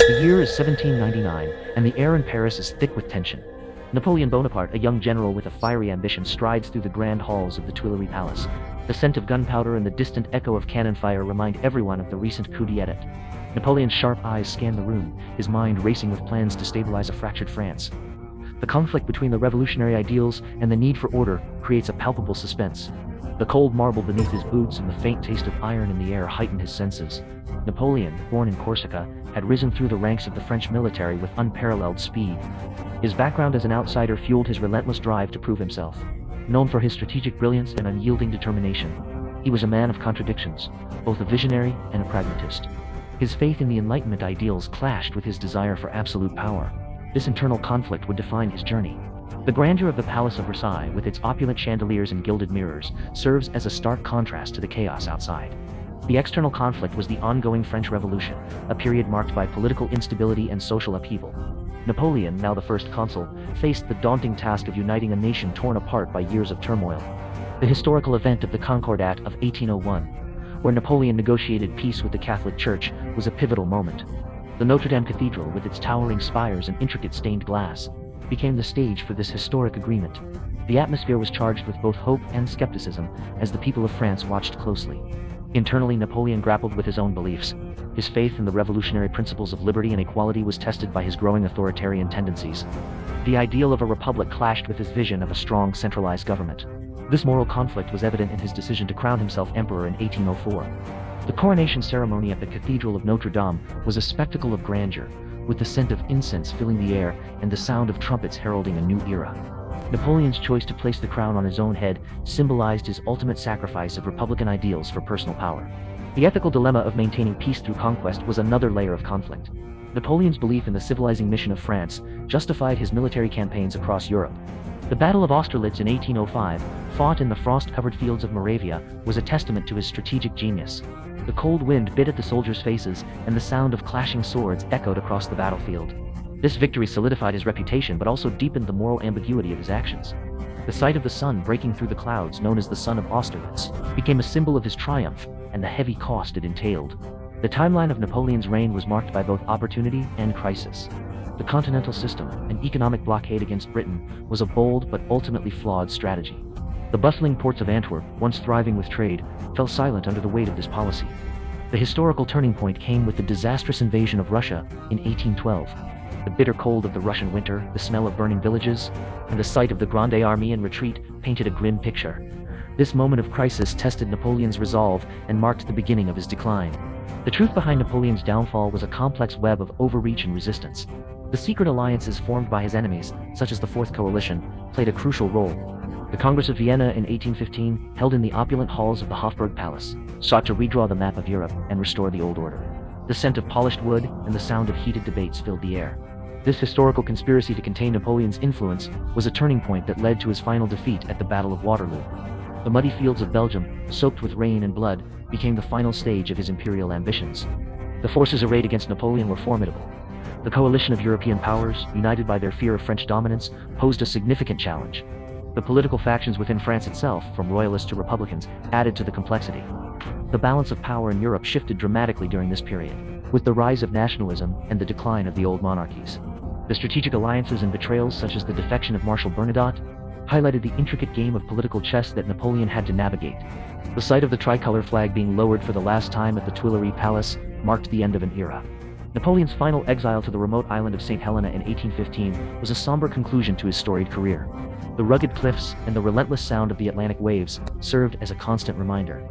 The year is 1799, and the air in Paris is thick with tension. Napoleon Bonaparte, a young general with a fiery ambition, strides through the grand halls of the Tuileries Palace. The scent of gunpowder and the distant echo of cannon fire remind everyone of the recent coup d'etat. Napoleon's sharp eyes scan the room, his mind racing with plans to stabilize a fractured France. The conflict between the revolutionary ideals and the need for order creates a palpable suspense. The cold marble beneath his boots and the faint taste of iron in the air heighten his senses. Napoleon, born in Corsica, had risen through the ranks of the French military with unparalleled speed. His background as an outsider fueled his relentless drive to prove himself. Known for his strategic brilliance and unyielding determination, he was a man of contradictions, both a visionary and a pragmatist. His faith in the Enlightenment ideals clashed with his desire for absolute power. This internal conflict would define his journey. The grandeur of the Palace of Versailles, with its opulent chandeliers and gilded mirrors, serves as a stark contrast to the chaos outside. The external conflict was the ongoing French Revolution, a period marked by political instability and social upheaval. Napoleon, now the first consul, faced the daunting task of uniting a nation torn apart by years of turmoil. The historical event of the Concordat of 1801, where Napoleon negotiated peace with the Catholic Church, was a pivotal moment. The Notre Dame Cathedral, with its towering spires and intricate stained glass, became the stage for this historic agreement. The atmosphere was charged with both hope and skepticism as the people of France watched closely. Internally, Napoleon grappled with his own beliefs. His faith in the revolutionary principles of liberty and equality was tested by his growing authoritarian tendencies. The ideal of a republic clashed with his vision of a strong centralized government. This moral conflict was evident in his decision to crown himself emperor in 1804. The coronation ceremony at the Cathedral of Notre Dame was a spectacle of grandeur, with the scent of incense filling the air and the sound of trumpets heralding a new era. Napoleon's choice to place the crown on his own head symbolized his ultimate sacrifice of republican ideals for personal power. The ethical dilemma of maintaining peace through conquest was another layer of conflict. Napoleon's belief in the civilizing mission of France justified his military campaigns across Europe. The Battle of Austerlitz in 1805, fought in the frost-covered fields of Moravia, was a testament to his strategic genius. The cold wind bit at the soldiers' faces, and the sound of clashing swords echoed across the battlefield. This victory solidified his reputation but also deepened the moral ambiguity of his actions. The sight of the sun breaking through the clouds, known as the Sun of Austerlitz, became a symbol of his triumph and the heavy cost it entailed. The timeline of Napoleon's reign was marked by both opportunity and crisis. The continental system, an economic blockade against Britain, was a bold but ultimately flawed strategy. The bustling ports of Antwerp, once thriving with trade, fell silent under the weight of this policy. The historical turning point came with the disastrous invasion of Russia in 1812. The bitter cold of the Russian winter, the smell of burning villages, and the sight of the Grande Armée in retreat painted a grim picture. This moment of crisis tested Napoleon's resolve and marked the beginning of his decline. The truth behind Napoleon's downfall was a complex web of overreach and resistance. The secret alliances formed by his enemies, such as the Fourth Coalition, played a crucial role. The Congress of Vienna in 1815, held in the opulent halls of the Hofburg Palace, sought to redraw the map of Europe and restore the old order. The scent of polished wood and the sound of heated debates filled the air. This historical conspiracy to contain Napoleon's influence was a turning point that led to his final defeat at the Battle of Waterloo. The muddy fields of Belgium, soaked with rain and blood, became the final stage of his imperial ambitions. The forces arrayed against Napoleon were formidable. The coalition of European powers, united by their fear of French dominance, posed a significant challenge. The political factions within France itself, from royalists to republicans, added to the complexity. The balance of power in Europe shifted dramatically during this period, with the rise of nationalism and the decline of the old monarchies. The strategic alliances and betrayals, such as the defection of Marshal Bernadotte, highlighted the intricate game of political chess that Napoleon had to navigate. The sight of the tricolor flag being lowered for the last time at the Tuileries Palace marked the end of an era. Napoleon's final exile to the remote island of St. Helena in 1815 was a somber conclusion to his storied career. The rugged cliffs and the relentless sound of the Atlantic waves served as a constant reminder.